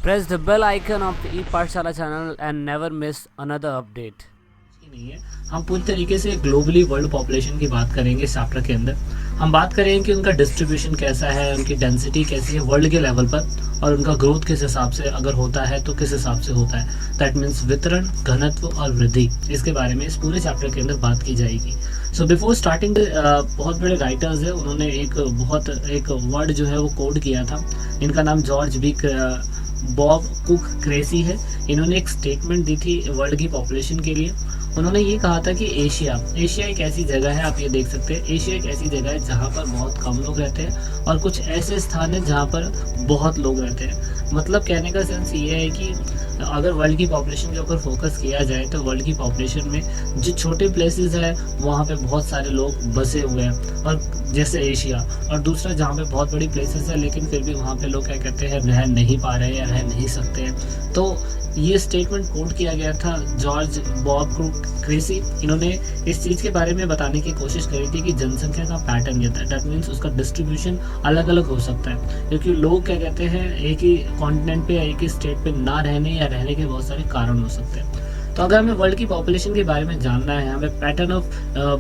Press the bell icon of the ePathshala channel and never miss another update. नहीं है। हम पूरी तरीके से ग्लोबली वर्ल्ड पॉपुलेशन की बात करेंगे इस चैप्टर के अंदर। हम बात करेंगे कि उनका डिस्ट्रीब्यूशन कैसा है, उनकी डेंसिटी कैसी है वर्ल्ड के लेवल पर, और उनका ग्रोथ किस हिसाब से अगर होता है तो किस हिसाब से होता है। दैट मीन्स वितरण, घनत्व और वृद्धि, इसके बारे में इस पूरे चैप्टर के अंदर बात की जाएगी। सो बिफोर स्टार्टिंग बहुत बड़े राइटर्स है, उन्होंने एक वर्ड जो है वो कोड किया था। इनका नाम George B Bob Cook Cressy है। इन्होंने एक स्टेटमेंट दी थी वर्ल्ड की पॉपुलेशन के लिए। उन्होंने ये कहा था कि एशिया एक ऐसी जगह है, आप ये देख सकते हैं, एशिया एक ऐसी जगह है जहाँ पर बहुत कम लोग रहते हैं और कुछ ऐसे स्थान हैं जहाँ पर बहुत लोग रहते हैं। मतलब कहने का सेंस ये है कि अगर वर्ल्ड की पॉपुलेशन के ऊपर फोकस किया जाए तो वर्ल्ड की पॉपुलेशन में जो छोटे प्लेसेस है वहाँ पे बहुत सारे लोग बसे हुए हैं, और जैसे एशिया, और दूसरा जहाँ पे बहुत बड़ी प्लेसेस है लेकिन फिर भी वहाँ पे लोग क्या कहते हैं, रह नहीं पा रहे हैं या रह नहीं सकते हैं। तो ये स्टेटमेंट कोट किया गया था जॉर्ज बॉब क्रेसी। इन्होंने इस चीज़ के बारे में बताने की कोशिश करी थी कि जनसंख्या का पैटर्न ये था, दैट मीन्स उसका डिस्ट्रीब्यूशन अलग अलग हो सकता है, क्योंकि लोग क्या कहते हैं एक ही कॉन्टिनेंट पे या एक ही स्टेट पे ना रहने या रहने के बहुत सारे कारण हो सकते हैं। तो अगर हमें वर्ल्ड की पॉपुलेशन के बारे में जानना है, हमें पैटर्न ऑफ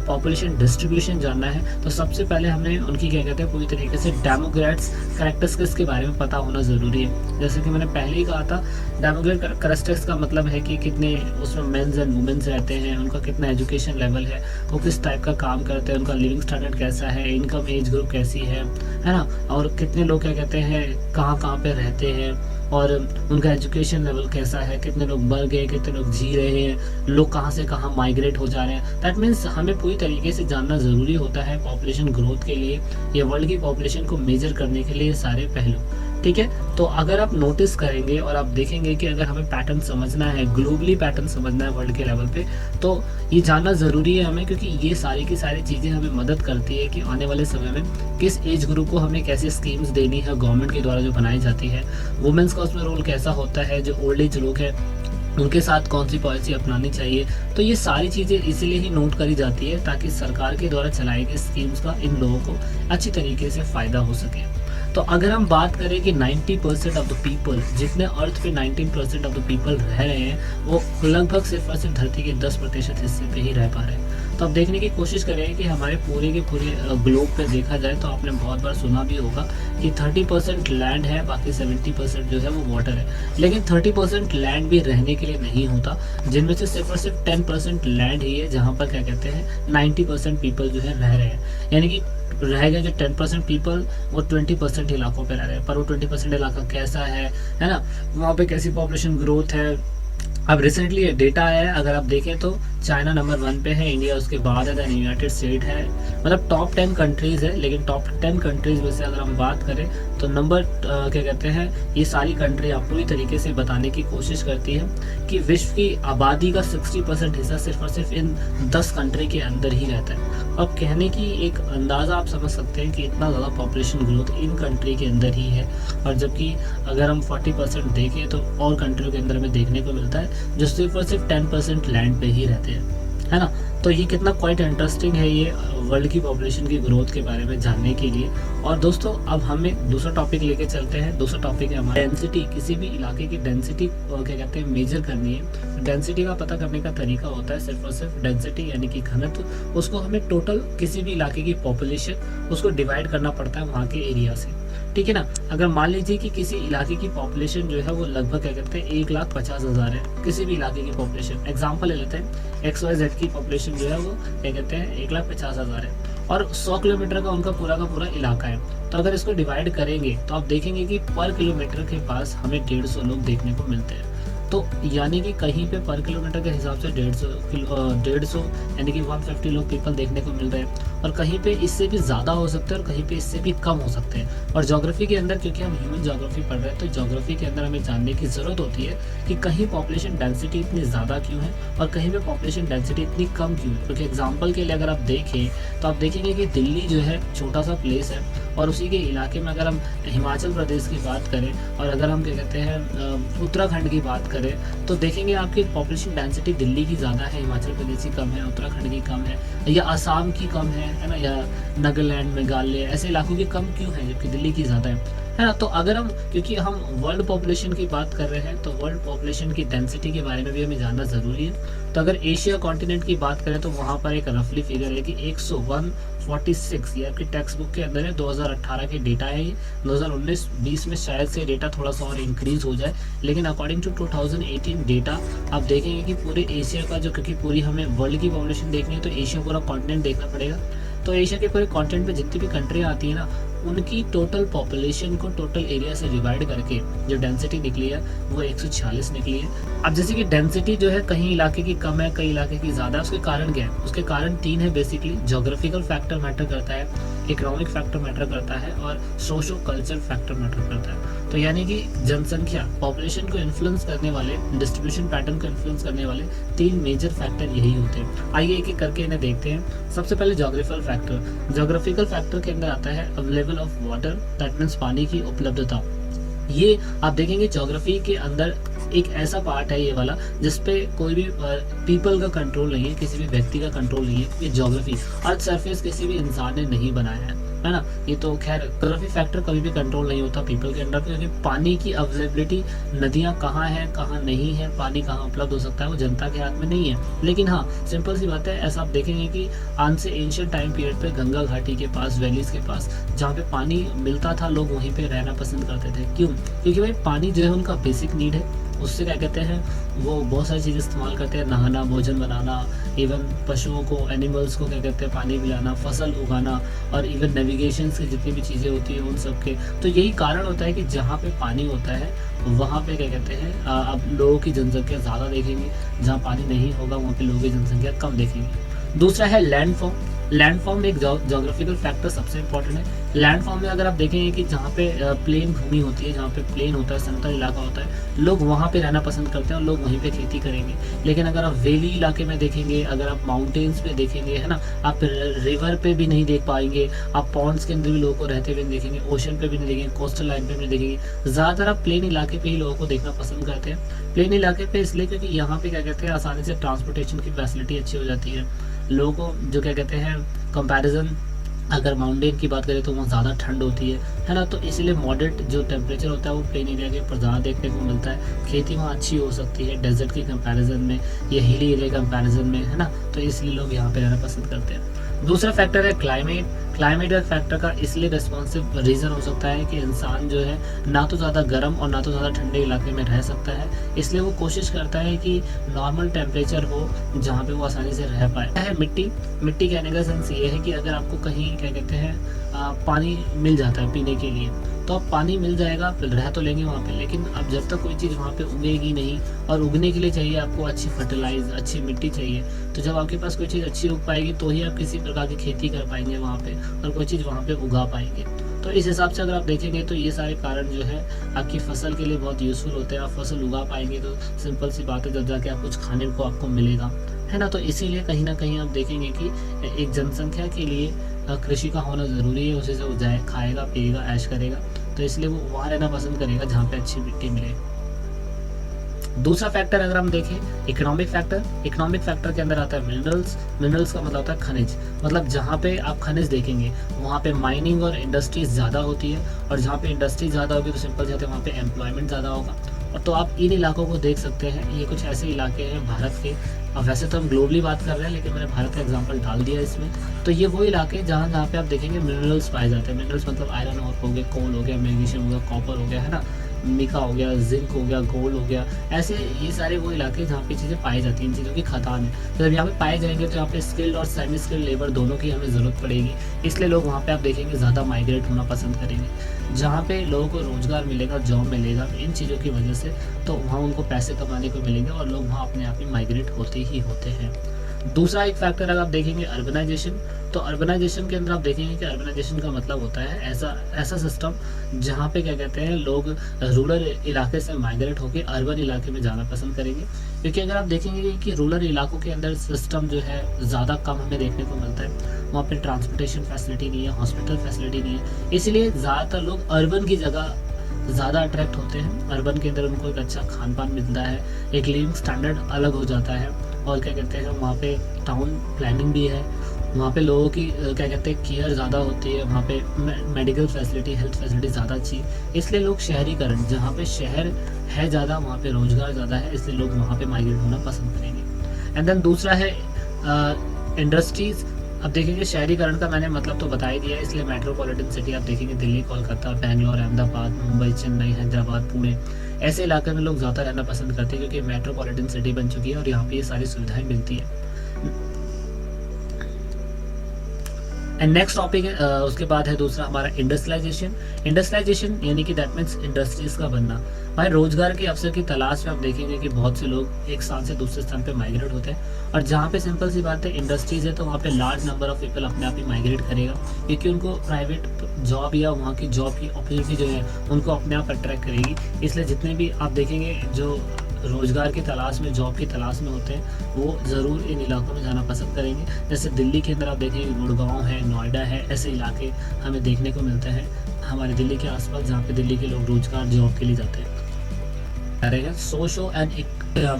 पॉपुलेशन डिस्ट्रीब्यूशन जानना है, तो सबसे पहले हमें उनकी क्या कहते हैं पूरी तरीके से डेमोग्राफ्स कैरेक्टरिस्टिक्स के बारे में पता होना ज़रूरी है। जैसे कि मैंने पहले ही कहा था, डेमोग्राफिक कैरेक्टरिस्टिक्स का मतलब है कि कितने उसमें मेंस एंड वुमेन्स रहते हैं, उनका कितना एजुकेशन लेवल है, वो किस टाइप का काम करते हैं, उनका लिविंग स्टैंडर्ड कैसा है, इनकम एज ग्रुप कैसी है ना, और कितने लोग क्या कहते हैं कहाँ कहाँ पे रहते हैं, और उनका एजुकेशन लेवल कैसा है, कितने लोग मर गए, कितने लोग जी रहे हैं, लोग कहाँ से कहाँ माइग्रेट हो जा रहे हैं। दैट मीन्स हमें पूरी तरीके से जानना ज़रूरी होता है पॉपुलेशन ग्रोथ के लिए या वर्ल्ड की पॉपुलेशन को मेजर करने के लिए सारे पहलू। ठीक है, तो अगर आप नोटिस करेंगे और आप देखेंगे कि अगर हमें पैटर्न समझना है, ग्लोबली पैटर्न समझना है वर्ल्ड के लेवल पे, तो ये जानना ज़रूरी है हमें, क्योंकि ये सारी की सारी चीज़ें हमें मदद करती है कि आने वाले समय में किस एज ग्रुप को हमें कैसे स्कीम्स देनी है गवर्नमेंट के द्वारा जो बनाई जाती है, वुमेंस का उसमें रोल कैसा होता है, जो ओल्ड एज लोग हैं उनके साथ कौन सी पॉलिसी अपनानी चाहिए। तो ये सारी चीज़ें इसीलिए ही नोट करी जाती है ताकि सरकार के द्वारा चलाई गई स्कीम्स का इन लोगों को अच्छी तरीके से फ़ायदा हो सके। तो अगर हम बात करें कि 90% ऑफ द पीपल, जितने अर्थ पे 19% ऑफ द पीपल रह रहे हैं, वो लगभग सिर्फ और सिर्फ धरती के 10% हिस्से पे ही रह पा रहे हैं। तो अब देखने की कोशिश करें कि हमारे पूरे के पूरे ग्लोब पे देखा जाए तो आपने बहुत बार सुना भी होगा कि 30% लैंड है, बाकी 70% जो है वो वाटर है। लेकिन 30% लैंड भी रहने के लिए नहीं होता, जिनमें से सिर्फ और सिर्फ 10% लैंड ही है जहाँ पर क्या कहते हैं 90% पीपल जो है रह रहे हैं। यानी कि रह गए जो 10% पीपल, वो 20% इलाकों पे रह रहे हैं। पर वो 20% इलाका कैसा है ना, वहाँ पे कैसी पॉपुलेशन ग्रोथ है। अब रिसेंटली ये डेटा है, अगर आप देखें तो चाइना नंबर 1 पे है, इंडिया उसके बाद है, देन यूनाइटेड स्टेट है। मतलब टॉप 10 कंट्रीज़ है, लेकिन टॉप 10 कंट्रीज़ में से अगर हम बात करें तो नंबर क्या कहते हैं, ये सारी कंट्री आप पूरी तरीके से बताने की कोशिश करती है कि विश्व की आबादी का 60% हिस्सा सिर्फ और सिर्फ इन 10 कंट्री के अंदर ही रहता है। अब कहने की एक अंदाज़ा आप समझ सकते हैं कि इतना ज़्यादा पॉपुलेशन ग्रोथ इन कंट्री के अंदर ही है, और जबकि अगर हम 40% देखें तो और कंट्रियों के अंदर में देखने को मिलता है जो सिर्फ और सिर्फ 10% लैंड पे ही रहते हैं, है ना। तो ये कितना क्वाइट इंटरेस्टिंग है ये वर्ल्ड की पॉपुलेशन की ग्रोथ के बारे में जानने के लिए। और दोस्तों अब हमें दूसरा टॉपिक लेके चलते हैं। दूसरा टॉपिक है हमारा डेंसिटी। किसी भी इलाके की डेंसिटी क्या कहते हैं मेजर करनी है। डेंसिटी का पता करने का तरीका होता है सिर्फ और सिर्फ डेंसिटी यानी कि घनत्व, उसको हमें टोटल किसी भी इलाके की पॉपुलेशन उसको डिवाइड करना पड़ता है वहाँ के एरिया से। ठीक है ना। अगर मान लीजिए कि किसी इलाके की पॉपुलेशन जो है वो लगभग क्या कहते हैं 1,50,000 है, किसी भी इलाके की पॉपुलेशन, एग्जांपल ले लेते हैं XYZ की पॉपुलेशन जो है वो क्या कहते हैं 1,50,000 है, और 100 किलोमीटर का उनका पूरा का पूरा इलाका है। तो अगर इसको डिवाइड करेंगे तो आप देखेंगे कि पर किलोमीटर के पास हमें 150 लोग देखने को मिलते हैं। तो यानी कि कहीं पे पर किलोमीटर के हिसाब से 150 यानी कि 150 लोग पीपल देखने को मिल रहे हैं, और कहीं पे इससे भी ज़्यादा हो सकते हैं और कहीं पे इससे भी कम हो सकते हैं। और ज्योग्राफी के अंदर, क्योंकि हम ह्यूमन ज्योग्राफी पढ़ रहे हैं, तो ज्योग्राफी के अंदर हमें जानने की ज़रूरत होती है कि कहीं पॉपुलेशन डेंसिटी इतनी ज़्यादा क्यों है और कहीं पर पॉपुलेशन डेंसिटी इतनी कम क्यों है। क्योंकि एग्जाम्पल के लिए अगर आप देखें तो आप देखेंगे कि दिल्ली जो है छोटा सा प्लेस है, और उसी के इलाके में अगर हम हिमाचल प्रदेश की बात करें और अगर हम क्या कहते हैं उत्तराखंड की बात करें, तो देखेंगे आपकी पॉपुलेशन डेंसिटी दिल्ली की ज़्यादा है, हिमाचल प्रदेश की कम है, उत्तराखंड की कम है, या असम की कम है ना, या नागालैंड, मेघालय ऐसे इलाकों की कम क्यों है जबकि दिल्ली की ज़्यादा है है ना। तो अगर हम, क्योंकि हम वर्ल्ड पॉपुलेशन की बात कर रहे हैं, तो वर्ल्ड पॉपुलेशन की डेंसिटी के बारे में भी हमें जानना ज़रूरी है। तो अगर एशिया कॉन्टिनेंट की बात करें तो वहाँ पर एक रफली फिगर है कि 146, ये आपकी टेक्स्ट बुक के अंदर है, 2018 के डेटा है ये। 2019-20 में शायद से डेटा थोड़ा सा और इंक्रीज हो जाए, लेकिन अकॉर्डिंग टू 2018 डेटा आप देखेंगे कि पूरे एशिया का जो, क्योंकि पूरी हमें वर्ल्ड की पॉपुलेशन देखनी है तो एशिया पूरा कॉन्टिनेंट देखना पड़ेगा। तो एशिया के पूरे कॉन्टिनेंट में जितनी भी कंट्री आती है ना, उनकी टोटल पॉपुलेशन को टोटल एरिया से डिवाइड करके जो डेंसिटी निकली है वो 146 निकली है। अब जैसे कि डेंसिटी जो है कहीं इलाके की कम है, कई इलाके की ज़्यादा है, उसके कारण क्या है? उसके कारण 3 है बेसिकली। जोग्राफिकल फैक्टर मैटर करता है, इकोनॉमिक फैक्टर मैटर करता है और सोशो कल्चर फैक्टर मैटर करता है। तो यानी कि जनसंख्या, पॉपुलेशन को इन्फ्लुएंस करने वाले, डिस्ट्रीब्यूशन पैटर्न को इन्फ्लुएंस करने वाले 3 मेजर फैक्टर यही होते हैं। आइए एक एक करके इन्हें देखते हैं। सबसे पहले जोग्राफिकल फैक्टर। जोग्राफिकल फैक्टर के अंदर आता है available of water, that means पानी की उपलब्धता। ये आप देखेंगे ज्योग्राफी के अंदर एक ऐसा पार्ट है ये वाला जिसपे कोई भी पीपल का कंट्रोल नहीं है, किसी भी व्यक्ति का कंट्रोल नहीं है। ये ज्योग्राफी, अर्थ सरफेस किसी भी इंसान ने नहीं बनाया है ना। ये तो खैर ज्योग्राफी फैक्टर कभी भी कंट्रोल नहीं होता पीपल के अंडर, क्योंकि पानी की अवेलेबिलिटी, नदियाँ कहाँ हैं कहाँ नहीं है, पानी कहाँ उपलब्ध हो सकता है, वो जनता के हाथ में नहीं है। लेकिन हाँ, सिंपल सी बात है, ऐसा आप देखेंगे कि आज से एंशिएंट टाइम पीरियड पे गंगा घाटी के पास, वैलीज के पास जहाँ पे पानी मिलता था, लोग वहीं पे रहना पसंद करते थे। क्यों? क्योंकि भाई पानी जो है उनका बेसिक नीड है। उससे क्या कहते हैं, वो बहुत सारी चीज़ें इस्तेमाल करते हैं, नहाना, भोजन बनाना, इवन पशुओं को, एनिमल्स को क्या कहते हैं, पानी पिलाना, फसल उगाना, और इवन नेविगेशन की जितनी भी चीज़ें होती हैं उन सब के। तो यही कारण होता है कि जहाँ पे पानी होता है वहाँ पे क्या कहते हैं, अब लोगों की जनसंख्या ज़्यादा देखेंगे, जहाँ पानी नहीं होगा वहाँ पे लोगों की जनसंख्या कम देखेंगे। दूसरा है लैंडफॉर्म। लैंडफॉर्म एक जोग्राफिकल फैक्टर सबसे इंपॉर्टेंट है। लैंडफॉर्म में अगर आप देखेंगे कि जहाँ पे प्लेन भूमि होती है, जहाँ पे प्लेन होता है, समतल इलाका होता है, लोग वहाँ पे रहना पसंद करते हैं और लोग वहीं पे खेती करेंगे। लेकिन अगर आप वैली इलाके में देखेंगे, अगर आप माउंटेन्स पे देखेंगे, है ना, आप रिवर पे भी नहीं देख पाएंगे, आप पॉन्ड्स के अंदर भी लोगों को रहते हुए नहीं देखेंगे, ओशन पे भी नहीं देखेंगे, कोस्टल लाइन पे भी नहीं देखेंगे। ज़्यादातर आप प्लेन इलाके पे ही लोगों को देखना पसंद करते हैं। प्लेन इलाके पे इसलिए क्योंकि यहाँ पे क्या कहते हैं, आसानी से ट्रांसपोर्टेशन की फैसिलिटी अच्छी हो जाती है। लोगों को जो क्या कहते हैं, कंपैरिजन अगर माउंटेन की बात करें तो वहाँ ज़्यादा ठंड होती है ना। तो इसलिए मॉडरेट जो टेम्परेचर होता है वो प्लेन एरिया के ऊपर ज़्यादा देखने को मिलता है। खेती वहाँ अच्छी हो सकती है डेजर्ट की कंपैरिजन में या हिली एरिया कंपैरिजन में, है ना। तो इसलिए लोग यहाँ पे रहना पसंद करते हैं। दूसरा फैक्टर है क्लाइमेट। क्लाइमेट का फैक्टर का इसलिए रिस्पॉन्सिव रीज़न हो सकता है कि इंसान जो है ना तो ज़्यादा गर्म और ना तो ज़्यादा ठंडे इलाके में रह सकता है, इसलिए वो कोशिश करता है कि नॉर्मल टेम्परेचर हो जहाँ पे वो आसानी से रह पाए। है मिट्टी कहने का सेंस ये है कि अगर आपको कहीं क्या कहते हैं पानी मिल जाता है पीने के लिए, तो अब पानी मिल जाएगा, रह तो लेंगे वहाँ पे, लेकिन अब जब तक कोई चीज़ वहाँ पे उगेगी नहीं, और उगने के लिए चाहिए आपको अच्छी फर्टिलाइज, अच्छी मिट्टी चाहिए। तो जब आपके पास कोई चीज़ अच्छी उग पाएगी तो ही आप किसी प्रकार की खेती कर पाएंगे वहाँ पे, और कोई चीज़ वहाँ पे उगा पाएंगे। तो इस हिसाब से अगर आप देखेंगे तो ये सारे कारण जो है आपकी फसल के लिए बहुत यूज़फुल होते हैं। आप फसल उगा पाएंगे तो सिंपल सी बात है, जब जाके आप कुछ खाने को आपको मिलेगा, है ना। तो इसीलिए कहीं ना कहीं आप देखेंगे कि एक जनसंख्या के लिए कृषि का होना ज़रूरी है। उसे से वो जाए, खाएगा, पिएगा, ऐश करेगा, तो इसलिए वो वहाँ रहना पसंद करेगा जहाँ पे अच्छी मिट्टी मिले। दूसरा फैक्टर अगर हम देखें इकोनॉमिक फैक्टर, इकोनॉमिक फैक्टर के अंदर आता है मिनरल्स। मिनरल्स का मतलब होता है खनिज, मतलब जहाँ पे आप खनिज देखेंगे वहाँ पे माइनिंग और इंडस्ट्रीज ज़्यादा होती है, और जहाँ पे इंडस्ट्री ज़्यादा होगी तो सिंपल जाते हैं वहाँ पे एम्प्लॉयमेंट ज़्यादा होगा। और तो आप इन इलाकों को देख सकते हैं, ये कुछ ऐसे इलाके हैं भारत के, अब वैसे तो हम ग्लोबली बात कर रहे हैं लेकिन मैंने भारत का एग्जांपल डाल दिया इसमें। तो ये वो इलाके जहाँ पे आप देखेंगे मिनरल्स पाए जाते हैं। मिनरल्स मतलब आयरन और हो गया, कोल हो गया, मैग्नीशियम हो गया, कॉपर हो गया, है ना, मिका हो गया, जिंक हो गया, गोल्ड हो गया, ऐसे ये सारे वो इलाके जहाँ पे चीज़ें पाई जाती हैं, इन चीज़ों की खदान है। तो जब यहाँ पे पाए जाएंगे तो यहाँ पे स्किल्ड और सेमी स्किल्ड लेबर दोनों की हमें ज़रूरत पड़ेगी, इसलिए लोग वहाँ पे आप देखेंगे ज़्यादा माइग्रेट होना पसंद करेंगे। जहाँ पे लोगों को रोज़गार मिलेगा, जॉब मिलेगा इन चीज़ों की वजह से, तो वहाँ उनको पैसे कमाने को मिलेंगे और लोग वहाँ अपने आप ही माइग्रेट होते ही होते हैं। दूसरा एक फैक्टर अगर आप देखेंगे अर्बनाइजेशन, तो अर्बनाइजेशन के अंदर आप देखेंगे कि अर्बनाइजेशन का मतलब होता है ऐसा सिस्टम जहाँ पे क्या कहते हैं लोग रूरल इलाके से माइग्रेट होकर अर्बन इलाके में जाना पसंद करेंगे। क्योंकि अगर आप देखेंगे कि रूरल इलाकों के अंदर सिस्टम जो है ज़्यादा कम हमें देखने को मिलता है, वहाँ पे ट्रांसपोर्टेशन फैसिलिटी नहीं है, हॉस्पिटल फैसिलिटी नहीं है, इसलिए ज़्यादातर लोग अर्बन की जगह ज़्यादा अट्रैक्ट होते हैं। अर्बन के अंदर उनको एक अच्छा खान पान मिलता है, एक लिविंग स्टैंडर्ड अलग हो जाता है, और क्या कहते हैं वहाँ पे टाउन प्लानिंग भी है, वहाँ पे लोगों की क्या कहते हैं केयर ज़्यादा होती है, वहाँ पे मेडिकल फैसिलिटी, हेल्थ फैसिलिटी ज़्यादा अच्छी है, इसलिए लोग शहरीकरण, जहाँ पे शहर है ज़्यादा वहाँ पे रोज़गार ज़्यादा है, इसलिए लोग वहाँ पे माइग्रेट होना पसंद करेंगे। एंड देन दूसरा है इंडस्ट्रीज़। अब देखेंगे शहरीकरण का मैंने मतलब तो बता ही दिया है, इसलिए मेट्रोपॉलिटन सिटी आप देखेंगे दिल्ली, कोलकाता, बैंगलोर, अहमदाबाद, मुंबई, चेन्नई, हैदराबाद, पुणे, ऐसे इलाके में लोग ज़्यादा रहना पसंद करते हैं क्योंकि मेट्रोपॉलिटन सिटी बन चुकी है और यहाँ पे ये सारी सुविधाएं मिलती है। एंड नेक्स्ट टॉपिक है उसके बाद है दूसरा हमारा इंडस्ट्रियलाइजेशन। इंडस्ट्रियलाइजेशन यानी कि दैट मीन्स इंडस्ट्रीज का बनना। भाई रोजगार के अवसर की तलाश में आप देखेंगे कि बहुत से लोग एक स्थान से दूसरे स्थान पे माइग्रेट होते हैं, और जहाँ पे सिंपल सी बात है इंडस्ट्रीज है तो वहाँ पे लार्ज नंबर ऑफ पीपल अपने आप ही माइग्रेट करेगा, क्योंकि उनको प्राइवेट जॉब या वहाँ की जॉब की अपॉर्चुनिटी जो है उनको अपने आप अट्रैक्ट करेगी। इसलिए जितने भी आप देखेंगे जो रोजगार की तलाश में, जॉब की तलाश में होते हैं, वो ज़रूर इन इलाकों में जाना पसंद करेंगे। जैसे दिल्ली के अंदर आप देखेंगे गुड़गांव है, नोएडा है, ऐसे इलाके हमें देखने को मिलते हैं हमारे दिल्ली के आसपास, जहाँ पे दिल्ली के लोग रोजगार जॉब के लिए जाते हैं। सोशो एंड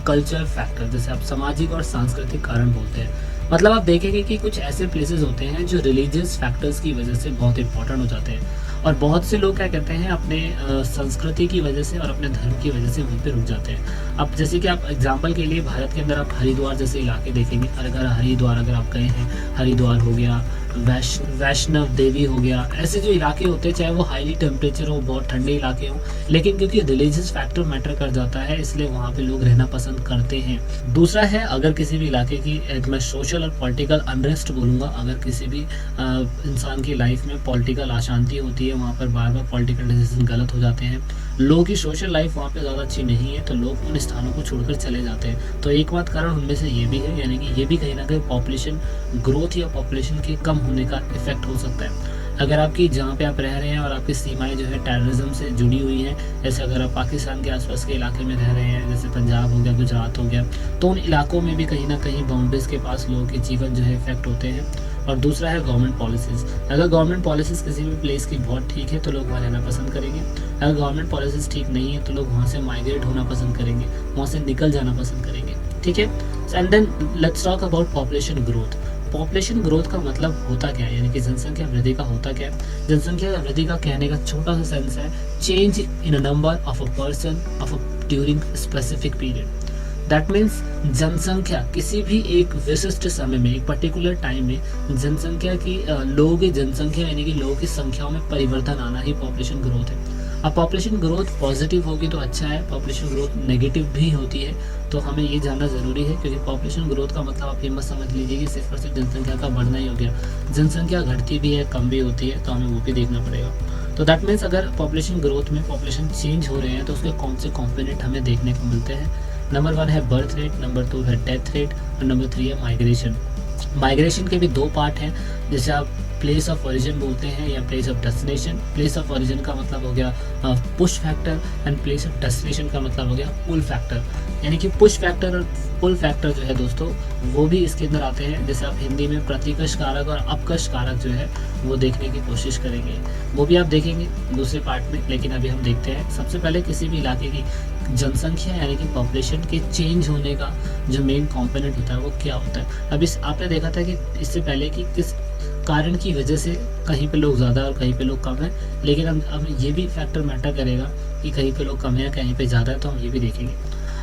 कल्चरल फैक्टर, जैसे आप सामाजिक और सांस्कृतिक कारण बोलते हैं। मतलब आप देखेंगे कि कुछ ऐसे प्लेसेस होते हैं जो रिलीजियस फैक्टर्स की वजह से बहुत इंपॉर्टेंट हो जाते हैं, और बहुत से लोग क्या कहते हैं अपने संस्कृति की वजह से और अपने धर्म की वजह से वहीं पे रुक जाते हैं। अब जैसे कि आप एग्जांपल के लिए भारत के अंदर आप हरिद्वार जैसे इलाके देखेंगे, अगर हरिद्वार अगर आप गए हैं, हरिद्वार हो गया, वैष्णव देवी हो गया, ऐसे जो इलाके होते हैं चाहे वो हाईली टेम्परेचर हो, बहुत ठंडे इलाके हो, लेकिन क्योंकि रिलीजियस फैक्टर मैटर कर जाता है इसलिए वहाँ पे लोग रहना पसंद करते हैं। दूसरा है अगर किसी भी इलाके की मैं सोशल और पॉलिटिकल अनरेस्ट बोलूँगा, अगर किसी भी इंसान की लाइफ में पॉलिटिकल अशांति होती है, वहाँ पर बार बार पॉलिटिकल डिसीजन गलत हो जाते हैं, लोगों की सोशल लाइफ वहाँ पे ज़्यादा अच्छी नहीं है, तो लोग उन स्थानों को छोड़कर चले जाते हैं। तो एक बात कारण उनमें से ये भी है, यानी कि ये भी कहीं ना कहीं पॉपुलेशन ग्रोथ या पॉपुलेशन के कम होने का इफेक्ट हो सकता है। अगर आपकी जहाँ पे आप रह रहे हैं और आपकी सीमाएं जो है टेररिज्म से जुड़ी हुई हैं, जैसे अगर आप पाकिस्तान के आसपास के इलाके में रह रहे हैं, जैसे पंजाब हो गया, गुजरात हो गया, तो उन इलाकों में भी कहीं ना कहीं बाउंड्रीज के पास लोगों के जीवन जो है इफेक्ट होते हैं। और दूसरा है गवर्नमेंट पॉलिसीज़। अगर गवर्नमेंट पॉलिसीज़ किसी भी प्लेस की बहुत ठीक है तो लोग वहाँ रहना पसंद करेंगे, अगर गवर्नमेंट पॉलिसीज़ ठीक नहीं है तो लोग वहाँ से माइग्रेट होना पसंद करेंगे, वहाँ से निकल जाना पसंद करेंगे। ठीक है, and then let's talk about population growth. Population growth का मतलब होता क्या है, यानी कि जनसंख्या वृद्धि का होता क्या है। जनसंख्या वृद्धि का कहने का छोटा सा सेंस है change in a number of a person of a during specific period. That means जनसंख्या किसी भी एक विशिष्ट समय में, एक पर्टिकुलर टाइम में जनसंख्या की लोगों की जनसंख्या यानी कि लोगों की संख्याओं में परिवर्तन आना ही पॉपुलेशन ग्रोथ है। अब पॉपुलेशन ग्रोथ पॉजिटिव होगी तो अच्छा है, पॉपुलेशन ग्रोथ नेगेटिव भी होती है, तो हमें ये जानना ज़रूरी है, क्योंकि पॉपुलेशन ग्रोथ का मतलब आप ये मत समझ लीजिए कि सिर्फ और सिर्फ जनसंख्या का बढ़ना ही हो गया। जनसंख्या घटती भी है, कम भी होती है, तो हमें वो भी देखना पड़ेगा। तो दैट मीन्स अगर पॉपुलेशन ग्रोथ में पॉपुलेशन चेंज हो रहे हैं तो उसके कौन से कॉम्पोनेंट हमें देखने को मिलते हैं। नंबर 1 है बर्थ रेट, नंबर 2 है डेथ रेट, और नंबर 3 है माइग्रेशन। माइग्रेशन के भी 2 पार्ट हैं, जैसे आप प्लेस ऑफ ओरिजिन बोलते हैं या place of destination. Place of origin का मतलब हो गया push factor, and place of destination का मतलब हो गया पुल फैक्टर। यानी कि पुश फैक्टर और पुल फैक्टर जो है दोस्तों वो भी इसके अंदर आते हैं। जैसे आप हिंदी में प्रतिकर्ष कारक और अपकर्ष कारक जो है वो देखने की कोशिश करेंगे, वो भी आप देखेंगे दूसरे पार्ट में, लेकिन अभी हम देखते हैं सबसे पहले किसी भी इलाके की जनसंख्या यानी कि पॉपुलेशन के चेंज होने का जो मेन कंपोनेंट होता है वो क्या होता है। अब इस आपने देखा था कि इससे पहले कि किस कारण की वजह से कहीं पे लोग ज़्यादा और कहीं पे लोग कम हैं, लेकिन अब ये भी फैक्टर मैटर करेगा कि कहीं पे लोग कम है कहीं पे ज़्यादा है, तो हम ये भी देखेंगे।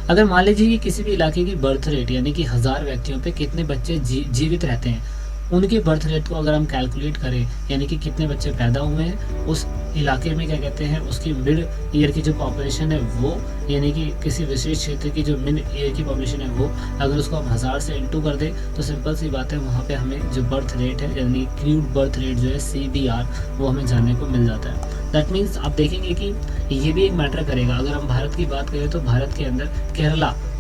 अगर मान लीजिए कि किसी भी इलाके की बर्थ रेट यानी कि 1000 व्यक्तियों पे कितने बच्चे जीवित रहते हैं, उनके बर्थ रेट को अगर हम कैलकुलेट करें यानी कि कितने बच्चे पैदा हुए हैं उस इलाके में, क्या कहते हैं उसकी मिड ईयर की जो पॉपुलेशन है वो, यानी कि किसी विशेष क्षेत्र की जो मिड ईयर की पॉपुलेशन है वो, अगर उसको हम 1000 से इंटू कर दें तो सिंपल सी बात है वहाँ पे हमें जो बर्थ रेट है यानी क्रूड बर्थ रेट जो है CBR वो हमें जानने को मिल जाता है। दैट मीन्स आप देखेंगे कि ये भी एक मैटर करेगा। अगर हम भारत की बात करें तो भारत के अंदर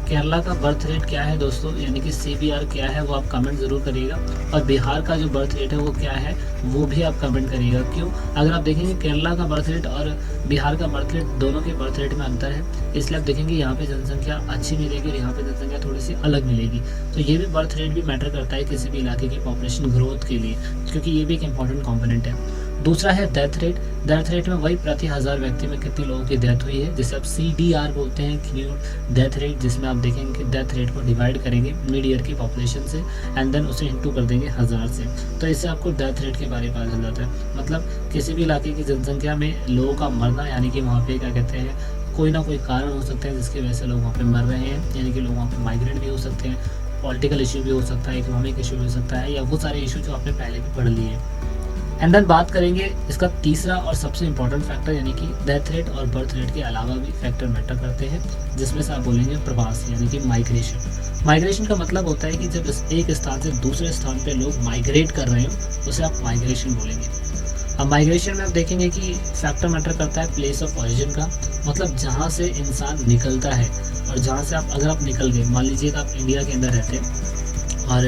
केरला का बर्थ रेट क्या है दोस्तों, यानी कि CBR क्या है वो आप कमेंट ज़रूर करिएगा, और बिहार का जो बर्थ रेट है वो क्या है वो भी आप कमेंट करिएगा। क्यों, अगर आप देखेंगे केरला का बर्थ रेट और बिहार का बर्थ रेट दोनों के बर्थ रेट में अंतर है, इसलिए आप देखेंगे यहाँ पे जनसंख्या अच्छी मिलेगी और यहाँ पे जनसंख्या थोड़ी सी अलग मिलेगी। तो ये भी बर्थ रेट भी मैटर करता है किसी भी इलाके की पॉपुलेशन ग्रोथ के लिए, क्योंकि ये भी एक इंपॉर्टेंट कॉम्पोनेंट है। दूसरा है डेथ रेट। डेथ रेट में वही प्रति 1000 व्यक्ति में कितने लोगों की डेथ हुई है, जिसे आप CDR बोलते हैं, क्यूम्यूलेटिव डेथ रेट, जिसमें आप देखेंगे कि डेथ रेट को डिवाइड करेंगे मिड ईयर की पॉपुलेशन से एंड देन उसे इंटू कर देंगे 1000 से, तो इससे आपको डेथ रेट के बारे में पता चल जाता है। मतलब किसी भी इलाके की जनसंख्या में लोगों का मरना, यानी कि वहाँ पे क्या कहते हैं, कोई ना कोई कारण हो सकता है जिसकी वजह से लोग वहाँ पे मर रहे हैं, यानी कि लोग वहाँ पे माइग्रेट भी हो सकते हैं, पॉलिटिकल इशू भी हो सकता है, इकोनॉमिक इशू भी हो सकता है, या वो सारे इशू जो आपने पहले भी पढ़ लिए हैं। एंड देन बात करेंगे इसका तीसरा और सबसे इंपॉर्टेंट फैक्टर, यानी कि डेथ रेट और बर्थ रेट के अलावा भी फैक्टर मैटर करते हैं, जिसमें से आप बोलेंगे प्रवास, यानी कि माइग्रेशन। माइग्रेशन का मतलब होता है कि जब एक स्थान से दूसरे स्थान पे लोग माइग्रेट कर रहे हो उसे आप माइग्रेशन बोलेंगे। अब माइग्रेशन में आप देखेंगे कि फैक्टर मैटर करता है प्लेस ऑफ ओरिजिन का, मतलब जहाँ से इंसान निकलता है, और जहाँ से अगर आप निकल गए, मान लीजिए कि आप इंडिया के अंदर रहते हैं और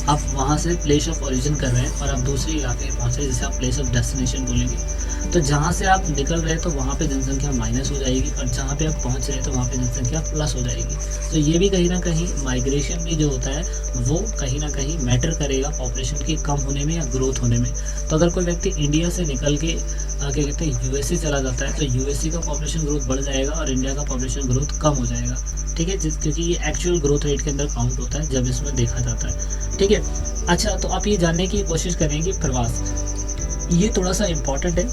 आप वहाँ से प्लेस ऑफ ओरिजिन कर रहे हैं और आप दूसरे इलाके में पहुँचे, जिसे आप प्लेस ऑफ डेस्टिनेशन बोलेंगे। तो जहाँ से आप निकल रहे हैं तो वहाँ पे जनसंख्या माइनस हो जाएगी, और जहाँ पे आप पहुँच रहे हैं तो वहाँ पे जनसंख्या प्लस हो जाएगी। तो ये भी कहीं ना कहीं माइग्रेशन भी जो होता है वो कहीं ना कहीं मैटर करेगा पॉपुलेशन की कम होने में या ग्रोथ होने में। तो अगर कोई व्यक्ति इंडिया से निकल के क्या कहते हैं USA चला जाता है, तो USA का पॉपुलेशन ग्रोथ बढ़ जाएगा और इंडिया का पॉपुलेशन ग्रोथ कम हो जाएगा। ठीक है, क्योंकि ये एक्चुअल ग्रोथ रेट के अंदर काउंट होता है जब इसमें देखा जाता है। ठीक है, अच्छा, तो आप ये जानने की कोशिश करेंगे प्रवास, ये थोड़ा सा इम्पॉर्टेंट है,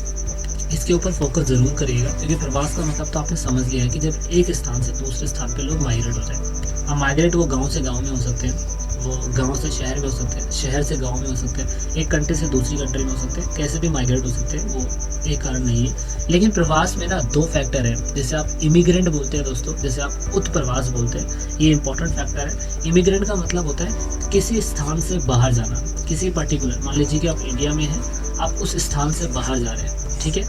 इसके ऊपर फोकस जरूर करिएगा, क्योंकि प्रवास का मतलब तो आपने समझ लिया है कि जब एक स्थान से दूसरे स्थान पे लोग माइग्रेट हो जाए। अब माइग्रेट वो गांव से गांव में हो सकते हैं, वो गांव से शहर में हो सकते हैं, शहर से गांव में हो सकते हैं, एक कंट्री से दूसरी कंट्री में हो सकते हैं, कैसे भी माइग्रेट हो सकते हैं, वो एक कारण नहीं है। लेकिन प्रवास में ना दो फैक्टर है, जैसे आप इमिग्रेंट बोलते हैं दोस्तों, जैसे आप उत्प्रवास बोलते हैं, ये इंपॉर्टेंट फैक्टर है। इमिग्रेंट का मतलब होता है किसी स्थान से बाहर जाना, किसी पर्टिकुलर, मान लीजिए कि आप इंडिया में हैं, आप उस स्थान से बाहर जा रहे हैं। ठीक है,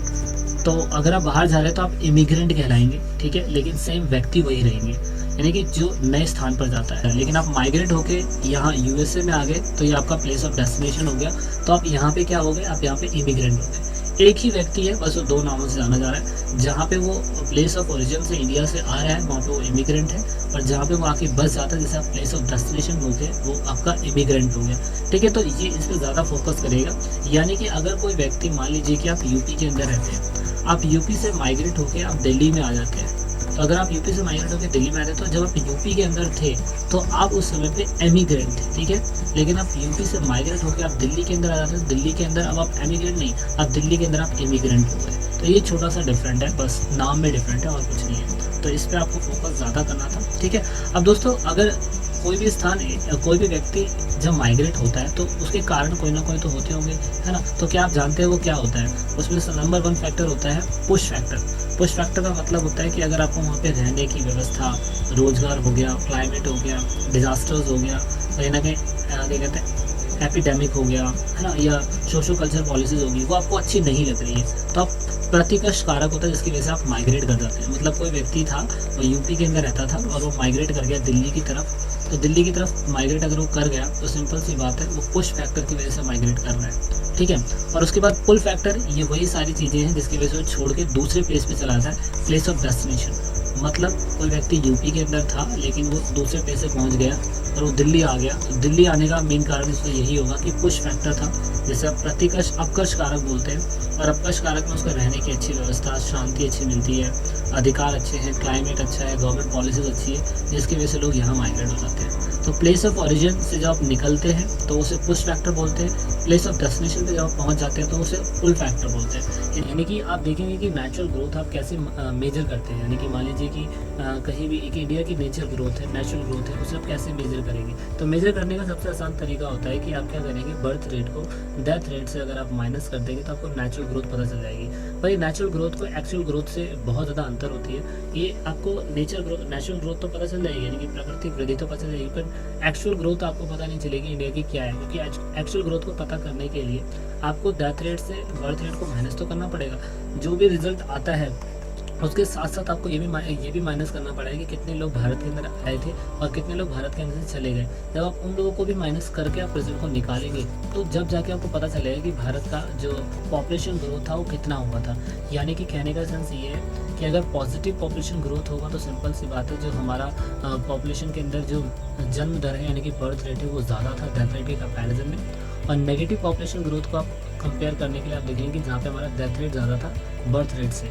तो अगर आप बाहर जा रहे हैं तो आप इमिग्रेंट कहलाएंगे। ठीक है, लेकिन सेम व्यक्ति वही रहेंगे, यानी कि जो नए स्थान पर जाता है। लेकिन आप माइग्रेट होके यहाँ USA में आ गए तो ये आपका प्लेस ऑफ डेस्टिनेशन हो गया, तो आप यहाँ पे क्या हो गए, आप यहाँ पे इमिग्रेंट हो गए। एक ही व्यक्ति है, बस वो दो नामों से जाना जा रहा है। जहाँ पे वो प्लेस ऑफ ओरिजिन से इंडिया से आ रहा है वहाँ पे वो इमिग्रेंट है, और जहाँ पे वो आके बस जाता है, जैसे आप प्लेस ऑफ डेस्टिनेशन बोलते हैं, वो आपका इमिग्रेंट हो गया। ठीक है, तो ये इस पर ज़्यादा फोकस करेगा। यानी कि अगर कोई व्यक्ति, मान लीजिए कि आप यूपी के अंदर रहते हैं, आप यूपी से माइग्रेट होकर आप दिल्ली में आ जाते हैं, तो अगर आप यूपी से माइग्रेट होकर दिल्ली में आते तो जब आप यूपी के अंदर थे तो आप उस समय पे एमिग्रेंट थे। ठीक है, लेकिन आप यूपी से माइग्रेट होकर आप दिल्ली के अंदर आ जाते हैं, दिल्ली के अंदर अब आप एमिग्रेंट नहीं, आप दिल्ली के अंदर आप इमिग्रेंट हो गए। तो ये छोटा सा डिफरेंट है, बस नाम में डिफरेंट है और कुछ नहीं है। तो इस पर आपको फोकस ज़्यादा करना था। ठीक है, अब दोस्तों अगर कोई भी स्थान, कोई भी व्यक्ति जब माइग्रेट होता है तो उसके कारण कोई ना कोई तो होते होंगे, है ना। तो क्या आप जानते हैं वो क्या होता है? उसमें से नंबर 1 फैक्टर होता है पुश फैक्टर। पुश फैक्टर का मतलब होता है कि अगर आपको वहाँ पे रहने की व्यवस्था, रोजगार हो गया, क्लाइमेट हो गया, डिजास्टर्स हो गया, कहीं ना कहीं क्या कहते हैं एपिडेमिक हो गया, है ना, या सोशो कल्चर पॉलिसीज होगी, वो आपको अच्छी नहीं लग रही है, तो आप प्रतिकर्ष कारक होता है जिसकी वजह से आप माइग्रेट कर जाते हैं। मतलब कोई व्यक्ति था, वो यूपी के अंदर रहता था और वो माइग्रेट कर गया दिल्ली की तरफ, तो दिल्ली की तरफ माइग्रेट अगर वो कर गया तो सिंपल सी बात है वो पुश फैक्टर की वजह से माइग्रेट कर रहा है। ठीक है, और उसके बाद पुल फैक्टर, ये वही सारी चीज़ें हैं जिसकी वजह से वो छोड़ के दूसरे प्लेस पे चला जाता है, प्लेस ऑफ डेस्टिनेशन। मतलब कोई व्यक्ति यूपी के अंदर था लेकिन वो दूसरे प्लेस से पहुंच गया और वो दिल्ली आ गया, तो दिल्ली आने का मेन कारण इसका यही होगा कि पुश फैक्टर था, जैसे आप प्रतिकर्ष अपकर्ष कारक बोलते हैं। और अपकर्ष कारक में उसको रहने की अच्छी व्यवस्था, शांति अच्छी मिलती है, अधिकार अच्छे हैं, क्लाइमेट अच्छा है, गवर्नमेंट पॉलिसीज अच्छी है, जिसकी वजह से लोग यहाँ माइग्रेट हो जाते हैं। तो प्लेस ऑफ ओरिजिन से जब आप निकलते हैं तो उसे पुश फैक्टर बोलते हैं, प्लेस ऑफ डेस्टिनेशन पे जब आप पहुंच जाते हैं तो उसे पुल फैक्टर बोलते हैं। यानी कि आप देखेंगे कि नेचुरल ग्रोथ आप कैसे मेजर करते हैं, यानी कि मान लीजिए कि कहीं भी एक इंडिया की नेचर ग्रोथ है, नेचुरल ग्रोथ है, उसे आप कैसे मेजर करेंगे। तो मेजर करने का सबसे आसान तरीका होता है कि आप क्या करेंगे, बर्थ रेट को डेथ रेट से अगर आप माइनस कर देंगे तो आपको नेचुरल ग्रोथ पता चल जाएगी। भाई नेचुरल ग्रोथ को एक्चुअल ग्रोथ से बहुत ज़्यादा अंतर होती है। ये आपको नेचुरल ग्रोथ तो पता चल जाएगी, यानी कि प्राकृतिक वृद्धि तो पता चल जाएगी, पर एक्चुअल ग्रोथ आपको पता नहीं चलेगी इंडिया की क्या है, क्योंकि एक्चुअल ग्रोथ को पता करने के लिए आपको डेथ रेट से बर्थ रेट को माइनस तो करना पड़ेगा। जो भी रिजल्ट आता है उसके साथ साथ आपको ये भी माइनस करना पड़ेगा कि कितने लोग भारत के अंदर आए थे और कितने लोग भारत के अंदर से चले गए। जब आप उन लोगों को भी माइनस करके आप रिजल्ट को निकालेंगे तो जब जाके आपको पता चलेगा कि भारत का जो पॉपुलेशन ग्रोथ था वो कितना हुआ था। यानी कि कहने का सेंस ये है कि अगर पॉजिटिव पॉपुलेशन ग्रोथ होगा तो सिंपल सी बात है, जो हमारा पॉपुलेशन के अंदर जो जन्म दर है यानी कि बर्थ रेट है वो ज़्यादा था डेथ रेट के कंपैरिजन में। और नेगेटिव पॉपुलेशन ग्रोथ को आप कंपेयर करने के लिए आप देखेंगे कि जहाँ पे हमारा डेथ रेट ज़्यादा था बर्थ रेट से।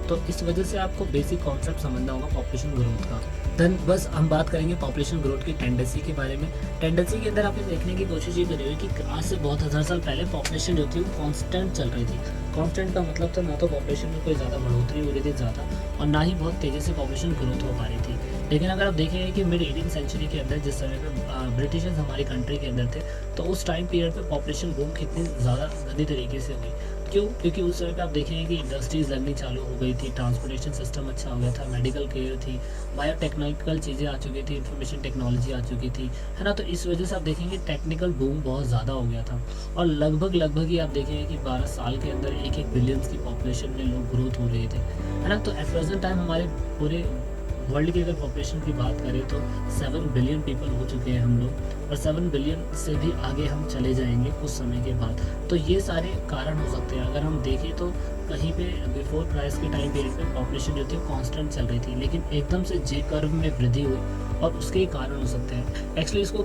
तो इस वजह से आपको बेसिक कॉन्सेप्ट समझना होगा पॉपुलेशन ग्रोथ का। देन बस हम बात करेंगे पॉपुलेशन ग्रोथ की टेंडेंसी के बारे में। टेंडेंसी के अंदर आपने देखने की कोशिश ये करी हुई कि आज से बहुत हज़ार साल पहले पॉपुलेशन जो थी वो कांस्टेंट चल रही थी। कांस्टेंट का मतलब था ना तो पॉपुलेशन में कोई ज़्यादा बढ़ोतरी हो रही थी ज़्यादा, और ना ही बहुत तेज़ी से पॉपुलेशन ग्रोथ हो पा रही थी। लेकिन अगर आप देखेंगे कि मिड 18th सेंचुरी के अंदर जिस समय पे ब्रिटिशर्स हमारी कंट्री के अंदर थे, तो उस टाइम पीरियड पे पॉपुलेशन बूम कितनी ज़्यादा गंदी तरीके से हुई। क्यों? क्योंकि उस समय पे आप देखेंगे कि इंडस्ट्रीज़ लगनी चालू हो गई थी, ट्रांसपोर्टेशन सिस्टम अच्छा हो गया था, मेडिकल केयर थी, बायोटेक्निकल चीज़ें आ चुकी थी, इंफॉर्मेशन टेक्नोलॉजी आ चुकी थी, है ना। तो इस वजह से आप देखेंगे टेक्निकल बूम बहुत ज़्यादा हो गया था, और लगभग ही आप देखेंगे कि 12 साल के अंदर 1-1 बिलियंस की पॉपुलेशन में लोग ग्रोथ हो रहे थे, है ना। तो एट प्रेजेंट टाइम हमारे पूरे वर्ल्ड की अगर पॉपुलेशन की बात करें तो 7 बिलियन पीपल हो चुके हैं हम लोग, और 7 बिलियन से भी आगे हम चले जाएंगे कुछ समय के बाद। तो ये सारे कारण हो सकते हैं। अगर हम देखें तो कहीं पे बिफोर क्राइस्ट के टाइम पीरियड में पॉपुलेशन जो थी कांस्टेंट चल रही थी, लेकिन एकदम से जे कर्व में वृद्धि हुई, और उसके ही कारण हो सकते हैं। एक्चुअली इसको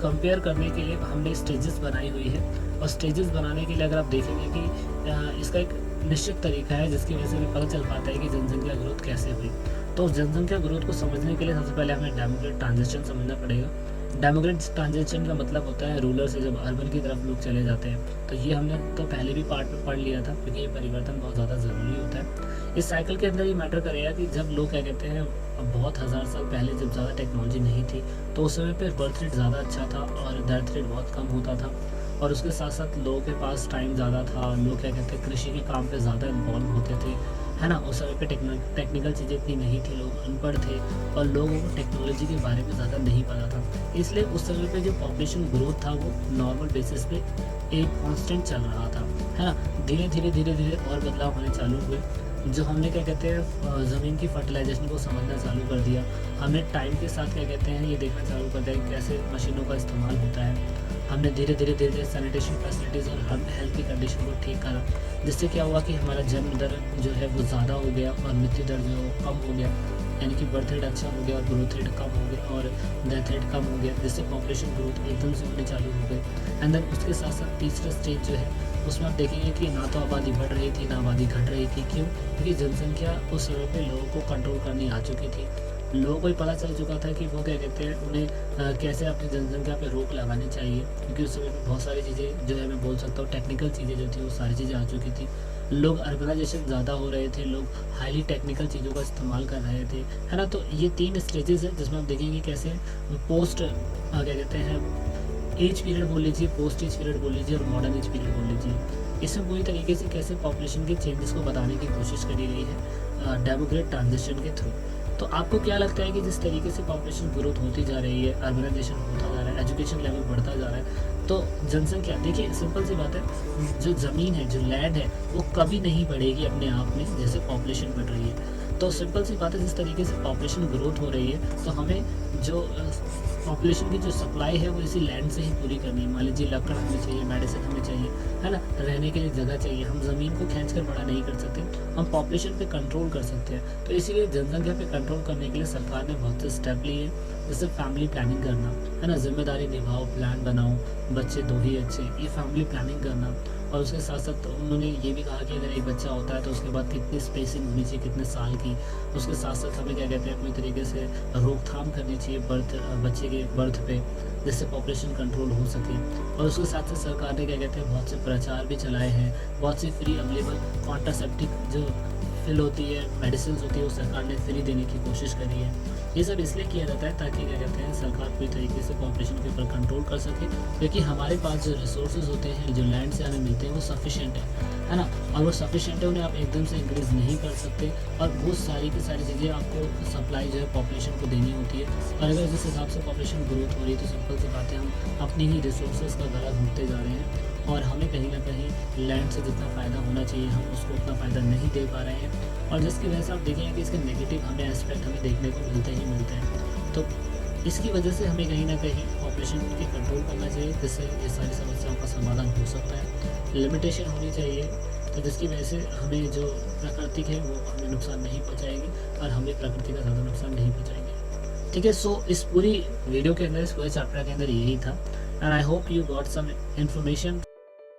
कंपेयर करने के लिए हमने स्टेजेस बनाई हुई है, और स्टेजेस बनाने के लिए अगर आप देखेंगे कि इसका एक निश्चित तरीका है जिसकी वजह से हमें पता चल पाता है कि जनसंख्या ग्रोथ कैसे हुई। तो जनसंख्या ग्रोथ को समझने के लिए सबसे पहले हमें डेमोग्राफिक ट्रांजिशन समझना पड़ेगा। डेमोग्राफिक ट्रांजिशन का मतलब होता है रूरल से जब अर्बन की तरफ लोग चले जाते हैं। तो ये हमने तो पहले भी पार्ट में पढ़ लिया था, क्योंकि ये परिवर्तन बहुत ज़्यादा ज़रूरी होता है। इस साइकिल के अंदर ये मैटर करेगा कि जब लोग क्या कहते हैं, बहुत हज़ार साल पहले जब ज़्यादा टेक्नोलॉजी नहीं थी, तो उस समय पर बर्थ रेट ज़्यादा अच्छा था और डेथ रेट बहुत कम होता था, और उसके साथ साथ लोगों के पास टाइम ज़्यादा था। लोग क्या कहते हैं, कृषि के काम पे ज़्यादा इन्वॉल्व होते थे, है ना। उस समय पे टेक्निकल चीज़ें इतनी नहीं थी, लोग अनपढ़ थे, और लोगों को टेक्नोलॉजी के बारे में ज़्यादा नहीं पता था। इसलिए उस समय पे जो पॉपुलेशन ग्रोथ था वो नॉर्मल बेसिस पे एक कांस्टेंट चल रहा था, है ना। धीरे धीरे और बदलाव होने चालू हुए। जो हमने क्या कहते हैं, ज़मीन की फर्टिलाइजेशन को समझना चालू कर दिया। हमने टाइम के साथ क्या कहते हैं, ये देखना चालू कर दिया कि कैसे मशीनों का इस्तेमाल होता है। हमने धीरे धीरे सैनिटेशन फैसिलिटीज़ और हेल्थ की कंडीशन को ठीक करा, जिससे क्या हुआ कि हमारा जन्म दर जो है वो ज़्यादा हो गया, और मृत्यु दर जो है वो कम हो गया। यानी कि बर्थ रेट अच्छा हो गया और ग्रोथ रेट कम हो गया और डेथ रेट कम हो गया, जिससे पॉपुलेशन ग्रोथ एकदम से होने चालू हो गई। एंड देन उसके साथ साथ तीसरा स्टेज जो है उसमें आप देखेंगे कि ना तो आबादी बढ़ रही थी ना आबादी घट रही थी। क्यों? क्योंकि जनसंख्या उस समय पे लोगों को कंट्रोल करनी आ चुकी थी। लोगों को ही पता चल चुका था कि वो क्या कहते हैं, उन्हें कैसे अपनी जनसंख्या पे रोक लगानी चाहिए, क्योंकि उस समय पे बहुत सारी चीज़ें जो है मैं बोल सकता हूँ टेक्निकल चीज़ें जो थी वो सारी चीज़ें आ चुकी थी। लोग अर्बनाइजेशन ज़्यादा हो रहे थे, लोग हाईली टेक्निकल चीज़ों का इस्तेमाल कर रहे थे, है ना। तो ये 3 स्टेजेस हैं जिसमें आप देखेंगे कैसे पोस्ट क्या कहते हैं एज पीरियड बोल लीजिए, पोस्ट एज पीरियड बोल लीजिए, और मॉडर्न एज पीरियड बोल लीजिए। इसमें पूरी तरीके से कैसे पॉपुलेशन के चेंजेस को बताने की कोशिश करी गई है डेमोग्राफिक ट्रांजिशन के थ्रू। तो आपको क्या लगता है कि जिस तरीके से पॉपुलेशन ग्रोथ होती जा रही है, अर्बनाइजेशन होता जा रहा है, एजुकेशन लेवल बढ़ता जा रहा है, तो जनसंख्या, देखिए सिंपल सी बात है, जो ज़मीन है, जो लैंड है, वो कभी नहीं बढ़ेगी अपने आप में जैसे पॉपुलेशन बढ़ रही है। तो सिंपल सी बात है, जिस तरीके से पॉपुलेशन ग्रोथ हो रही है, तो हमें जो पॉपुलेशन की जो सप्लाई है वो इसी लैंड से ही पूरी करनी है। मान लीजिए लकड़ हमें चाहिए, मेडिसिन हमें चाहिए, है ना, रहने के लिए जगह चाहिए। हम ज़मीन को खींच कर बड़ा नहीं कर सकते, हम पॉपुलेशन पे कंट्रोल कर सकते हैं। तो इसीलिए जनसंख्या पे कंट्रोल करने के लिए सरकार ने बहुत से स्टेप लिए हैं, जैसे फैमिली प्लानिंग करना, है ना, जिम्मेदारी निभाओ, प्लान बनाओ, बच्चे 2 ही अच्छे, ये फैमिली प्लानिंग करना। और उसके साथ साथ उन्होंने ये भी कहा कि अगर एक बच्चा होता है तो उसके बाद कितनी स्पेसिंग होनी चाहिए, कितने साल की। उसके साथ साथ हमें क्या कहते हैं, अपनी तरीके से रोकथाम करनी चाहिए बच्चे के बर्थ पे, जिससे पॉपुलेशन कंट्रोल हो सके। और उसके साथ साथ सरकार ने क्या कहते हैं बहुत से प्रचार भी चलाए हैं, बहुत सी फ्री अवेलेबल कॉन्ट्रासेप्टिव जो पिल होती है, मेडिसिन होती है, वो सरकार ने फ्री देने की कोशिश करी है। ये सब इसलिए किया जाता है ताकि क्या कहते हैं सरकार पूरी तरीके से पॉपुलेशन के ऊपर कंट्रोल कर सके, क्योंकि हमारे पास जो रिसोर्सेज होते हैं, जो लैंड से हमें मिलते हैं, वो सफिशिएंट है ना। और वो सफिशिएंट है, उन्हें आप एकदम से इंक्रीज़ नहीं कर सकते, और बहुत सारी की सारी चीज़ें आपको सप्लाई जो है पॉपुलेशन को देनी होती है। और अगर जिस हिसाब से पॉपुलेशन ग्रोथ हो रही है तो सिंपल सी बात है, हम अपनी ही रिसोर्सेज का गला घूटते जा रहे हैं, और हमें कहीं ना कहीं लैंड से जितना फ़ायदा होना चाहिए हम उसको उतना फ़ायदा नहीं दे पा रहे हैं। और जिसकी वजह से आप देखेंगे कि इसके नेगेटिव हमें एस्पेक्ट हमें देखने को मिलते ही मिलते हैं। तो इसकी वजह से हमें कहीं ना कहीं पॉपुलेशन की कंट्रोल करना चाहिए, जिससे ये सारी समस्याओं का समाधान हो सकता है। लिमिटेशन होनी चाहिए, तो जिसकी वजह से हमें जो प्राकृतिक है वो हमें नुकसान नहीं पहुँचाएगी, और हमें प्रकृति का ज़्यादा नुकसान नहीं पहुँचाएंगे। ठीक है, सो इस पूरी वीडियो के अंदर, इस पूरे चैप्टर के अंदर यही था, and I hope you got some information.